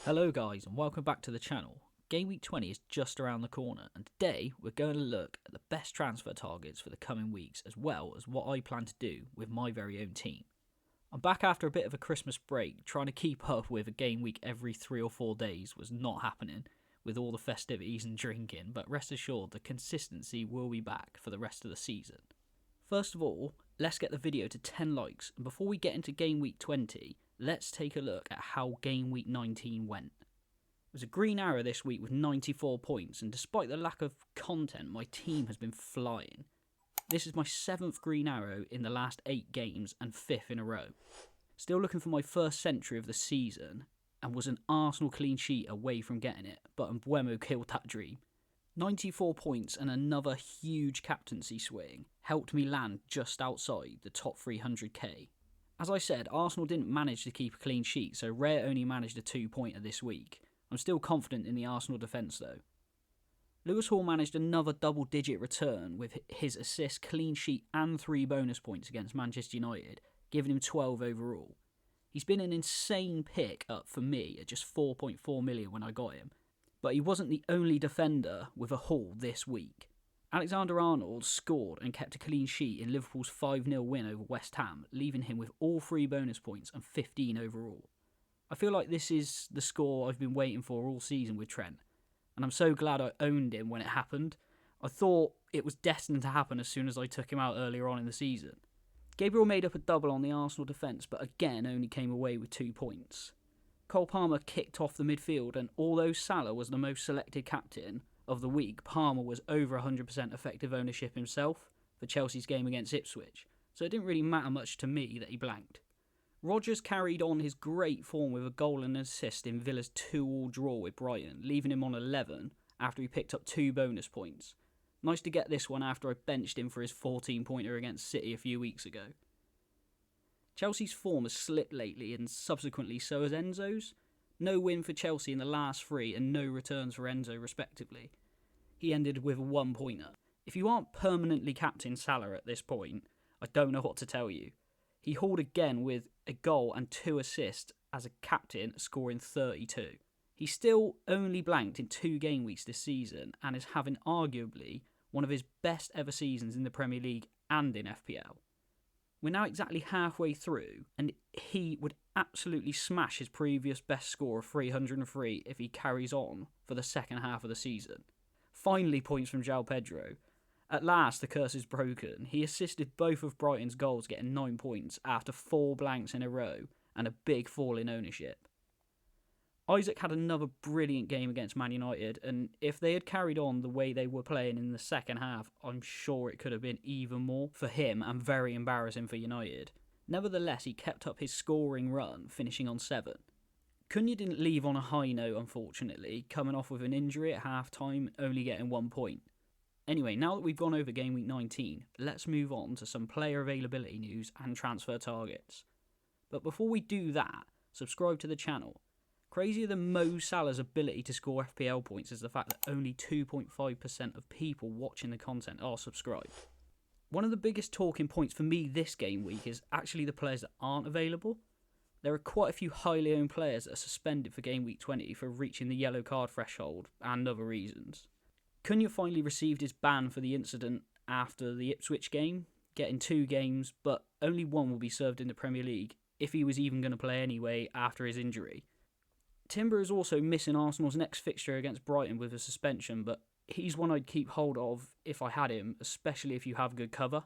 Hello guys and welcome back to the channel. Game week 20 is just around the corner and today we're going to look at the best transfer targets for the coming weeks as well as what I plan to do with my very own team. I'm back after a bit of a Christmas break. Trying to keep up with a game week every 3 or 4 days was not happening with all the festivities and drinking, but rest assured the consistency will be back for the rest of the season. First of all, let's get the video to 10 likes, and before we get into game week 20, let's take a look at how game week 19 went. It was a green arrow this week with 94 points, and despite the lack of content, my team has been flying. This is my 7th green arrow in the last 8 games and 5th in a row. Still looking for my first century of the season, and was an Arsenal clean sheet away from getting it, but Mbeumo killed that dream. 94 points and another huge captaincy swing helped me land just outside the top 300k. As I said, Arsenal didn't manage to keep a clean sheet, so Rare only managed a 2-pointer this week. I'm still confident in the Arsenal defence though. Lewis Hall managed another double-digit return with his assist, clean sheet and 3 bonus points against Manchester United, giving him 12 overall. He's been an insane pick up for me at just 4.4 million when I got him, but he wasn't the only defender with a haul this week. Alexander-Arnold scored and kept a clean sheet in Liverpool's 5-0 win over West Ham, leaving him with all 3 bonus points and 15 overall. I feel like this is the score I've been waiting for all season with Trent, and I'm so glad I owned him when it happened. I thought it was destined to happen as soon as I took him out earlier on in the season. Gabriel made up a double on the Arsenal defence, but again only came away with 2 points. Cole Palmer kicked off the midfield, and although Salah was the most selected captain of the week, Palmer was over 100% effective ownership himself for Chelsea's game against Ipswich, so it didn't really matter much to me that he blanked. Rodgers carried on his great form with a goal and an assist in Villa's 2-2 draw with Brighton, leaving him on 11 after he picked up 2 bonus points. Nice to get this one after I benched him for his 14-pointer against City a few weeks ago. Chelsea's form has slipped lately and subsequently so has Enzo's. No win for Chelsea in the last 3 and no returns for Enzo respectively. He ended with a 1-pointer. If you aren't permanently captain Salah at this point, I don't know what to tell you. He hauled again with a goal and 2 assists as a captain, scoring 32. He still only blanked in 2 game weeks this season and is having arguably one of his best ever seasons in the Premier League and in FPL. We're now exactly halfway through, and he would absolutely smash his previous best score of 303 if he carries on for the second half of the season. Finally, points from João Pedro. At last, the curse is broken. He assisted both of Brighton's goals, getting 9 points after 4 blanks in a row and a big fall in ownership. Isaac had another brilliant game against Man United, and if they had carried on the way they were playing in the second half, I'm sure it could have been even more for him and very embarrassing for United. Nevertheless, he kept up his scoring run, finishing on 7. Cunha didn't leave on a high note, unfortunately, coming off with an injury at half-time, only getting 1 point. Anyway, now that we've gone over game week 19, let's move on to some player availability news and transfer targets. But before we do that, subscribe to the channel. Crazier than Mo Salah's ability to score FPL points is the fact that only 2.5% of people watching the content are subscribed. One of the biggest talking points for me this game week is actually the players that aren't available. There are quite a few highly owned players that are suspended for game week 20 for reaching the yellow card threshold and other reasons. Cunha finally received his ban for the incident after the Ipswich game, getting 2 games, but only 1 will be served in the Premier League if he was even going to play anyway after his injury. Timber is also missing Arsenal's next fixture against Brighton with a suspension, but he's one I'd keep hold of if I had him, especially if you have good cover.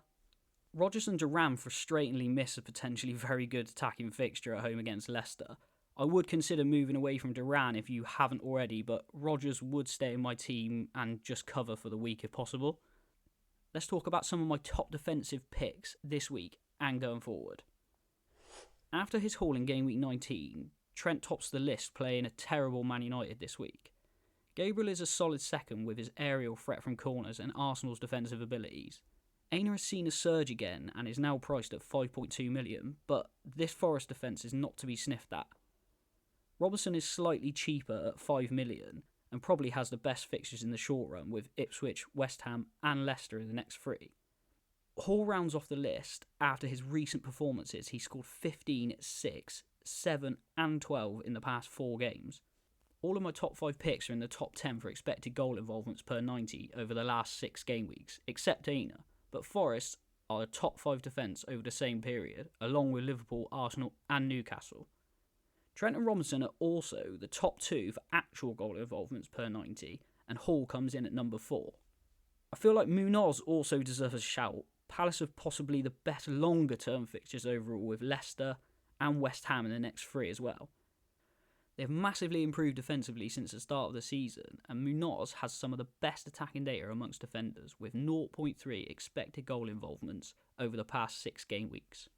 Rodgers and Duran frustratingly miss a potentially very good attacking fixture at home against Leicester. I would consider moving away from Duran if you haven't already, but Rodgers would stay in my team and just cover for the week if possible. Let's talk about some of my top defensive picks this week and going forward. After his haul in game week 19, Trent tops the list playing a terrible Man United this week. Gabriel is a solid second with his aerial threat from corners and Arsenal's defensive abilities. Aina has seen a surge again and is now priced at 5.2 million, but this Forest defence is not to be sniffed at. Robertson is slightly cheaper at 5 million and probably has the best fixtures in the short run with Ipswich, West Ham and Leicester in the next 3. Hall rounds off the list after his recent performances. He scored 15, 6, 7 and 12 in the past 4 games. All of my top 5 picks are in the top 10 for expected goal involvements per 90 over the last 6 game weeks, except Aina, but Forest are a top 5 defence over the same period, along with Liverpool, Arsenal and Newcastle. Trent and Robinson are also the top 2 for actual goal involvements per 90, and Hall comes in at number 4. I feel like Munoz also deserves a shout. Palace have possibly the best longer term fixtures overall, with Leicester and West Ham in the next 3 as well. They've massively improved defensively since the start of the season, and Munoz has some of the best attacking data amongst defenders, with 0.3 expected goal involvements over the past 6 game weeks.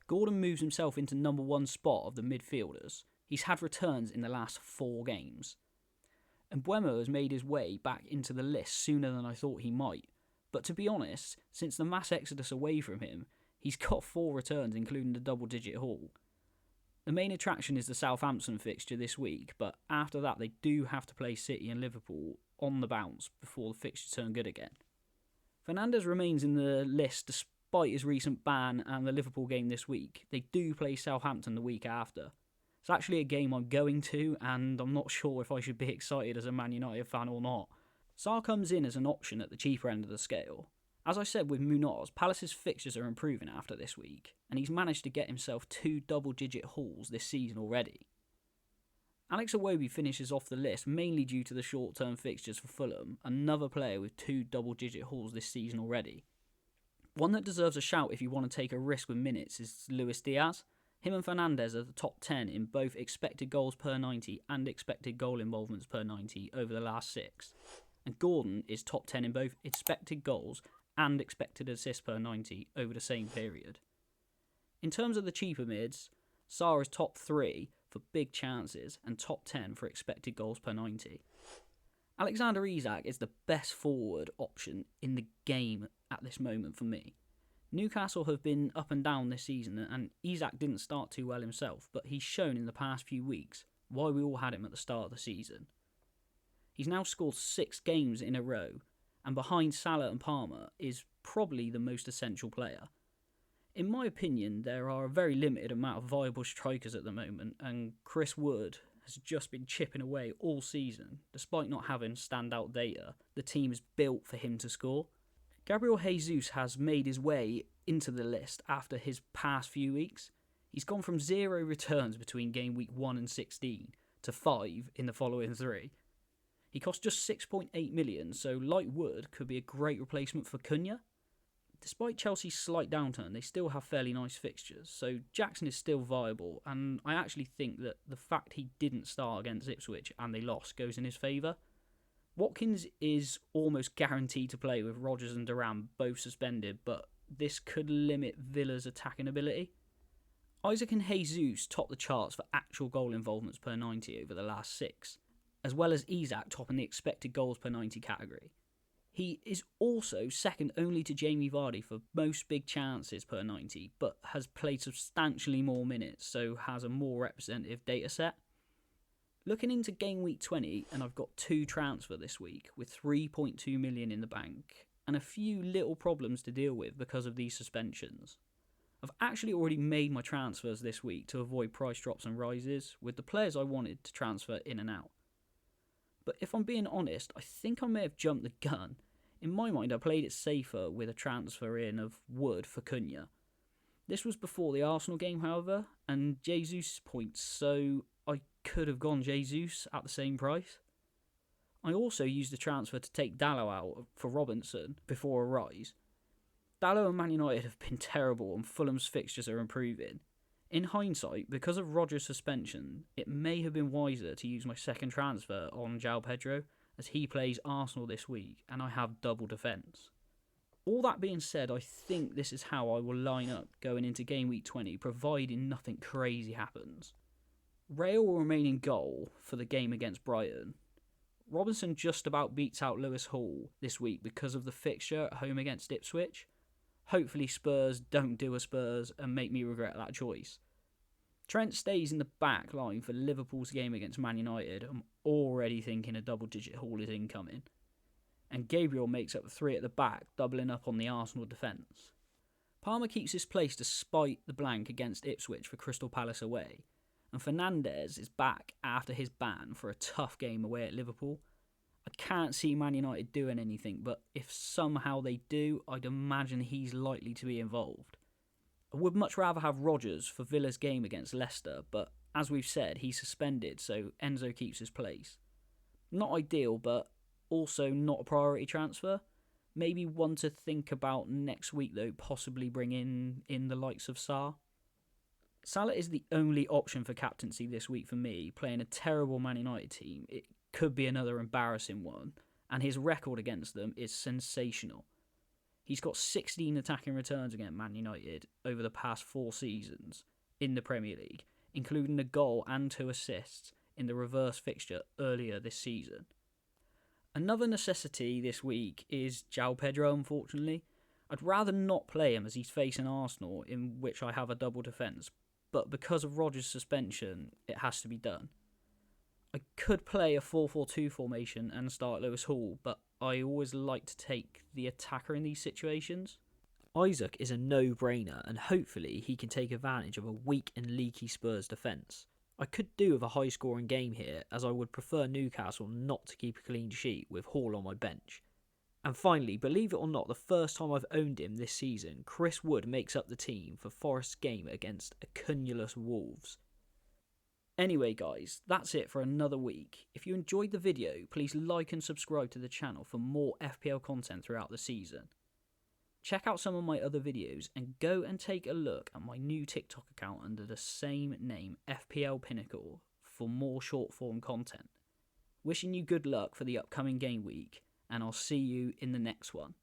Gordon moves himself into number 1 spot of the midfielders. He's had returns in the last 4 games. And Mbeumo has made his way back into the list sooner than I thought he might. But to be honest, since the mass exodus away from him, he's got 4 returns, including the double-digit haul. The main attraction is the Southampton fixture this week, but after that they do have to play City and Liverpool on the bounce before the fixtures turn good again. Fernandes remains in the list despite his recent ban and the Liverpool game this week. They do play Southampton the week after. It's actually a game I'm going to, and I'm not sure if I should be excited as a Man United fan or not. Sarr comes in as an option at the cheaper end of the scale. As I said with Munoz, Palace's fixtures are improving after this week, and he's managed to get himself 2 double-digit hauls this season already. Alex Iwobi finishes off the list mainly due to the short-term fixtures for Fulham, another player with 2 double-digit hauls this season already. One that deserves a shout if you want to take a risk with minutes is Luis Diaz. Him and Fernandes are the top 10 in both expected goals per 90 and expected goal involvements per 90 over the last 6. And Gordon is top 10 in both expected goals and expected assists per 90 over the same period. In terms of the cheaper mids, Sarr is top 3 for big chances and top 10 for expected goals per 90. Alexander Isak is the best forward option in the game at this moment for me. Newcastle have been up and down this season, and Isak didn't start too well himself, but he's shown in the past few weeks why we all had him at the start of the season. He's now scored 6 games in a row, and behind Salah and Palmer is probably the most essential player. In my opinion, there are a very limited amount of viable strikers at the moment, and Chris Wood has just been chipping away all season. Despite not having standout data, the team is built for him to score. Gabriel Jesus has made his way into the list after his past few weeks. He's gone from 0 returns between game week 1 and 16 to 5 in the following 3. He cost just 6.8 million, so like Wood could be a great replacement for Cunha. Despite Chelsea's slight downturn, they still have fairly nice fixtures, so Jackson is still viable, and I actually think that the fact he didn't start against Ipswich and they lost goes in his favour. Watkins is almost guaranteed to play with Rodgers and Duran both suspended, but this could limit Villa's attacking ability. Isaac and Jesus top the charts for actual goal involvements per 90 over the last 6, as well as Isak topping the expected goals per 90 category. He is also second only to Jamie Vardy for most big chances per 90, but has played substantially more minutes, so has a more representative data set. Looking into game week 20, and I've got 2 transfer this week with 3.2 million in the bank, and a few little problems to deal with because of these suspensions. I've actually already made my transfers this week to avoid price drops and rises, with the players I wanted to transfer in and out. But if I'm being honest, I think I may have jumped the gun. In my mind, I played it safer with a transfer in of Wood for Cunha. This was before the Arsenal game, however, and Jesus points, so I could have gone Jesus at the same price. I also used the transfer to take Dalot out for Robinson before a rise. Dalot and Man United have been terrible, and Fulham's fixtures are improving. In hindsight, because of Rodgers' suspension, it may have been wiser to use my second transfer on João Pedro, as he plays Arsenal this week, and I have double defence. All that being said, I think this is how I will line up going into game week 20, providing nothing crazy happens. Rail will remain in goal for the game against Brighton. Robinson just about beats out Lewis Hall this week because of the fixture at home against Ipswich. Hopefully Spurs don't do a Spurs and make me regret that choice. Trent stays in the back line for Liverpool's game against Man United. I'm already thinking a double-digit haul is incoming. And Gabriel makes up 3 at the back, doubling up on the Arsenal defence. Palmer keeps his place despite the blank against Ipswich for Crystal Palace away. and Fernandes is back after his ban for a tough game away at Liverpool. I can't see Man United doing anything, but if somehow they do, I'd imagine he's likely to be involved. I would much rather have Rodgers for Villa's game against Leicester, but as we've said, he's suspended, so Enzo keeps his place. Not ideal, but also not a priority transfer. Maybe one to think about next week, though, possibly bring in the likes of Sarr. Salah is the only option for captaincy this week for me, playing a terrible Man United team. It could be another embarrassing one, and his record against them is sensational. He's got 16 attacking returns against Man United over the past 4 seasons in the Premier League, including a goal and 2 assists in the reverse fixture earlier this season. Another necessity this week is João Pedro, unfortunately. I'd rather not play him as he's facing Arsenal, in which I have a double defence, but because of Rodgers' suspension, it has to be done. I could play a 4-4-2 formation and start Lewis Hall, but I always like to take the attacker in these situations. Isaac is a no-brainer, and hopefully he can take advantage of a weak and leaky Spurs defence. I could do with a high-scoring game here, as I would prefer Newcastle not to keep a clean sheet with Hall on my bench. And finally, believe it or not, the first time I've owned him this season, Chris Wood makes up the team for Forest's game against Acunulus Wolves. Anyway guys, that's it for another week. If you enjoyed the video, please like and subscribe to the channel for more FPL content throughout the season. Check out some of my other videos and go and take a look at my new TikTok account under the same name, FPL Pinnacle, for more short form content. Wishing you good luck for the upcoming game week, and I'll see you in the next one.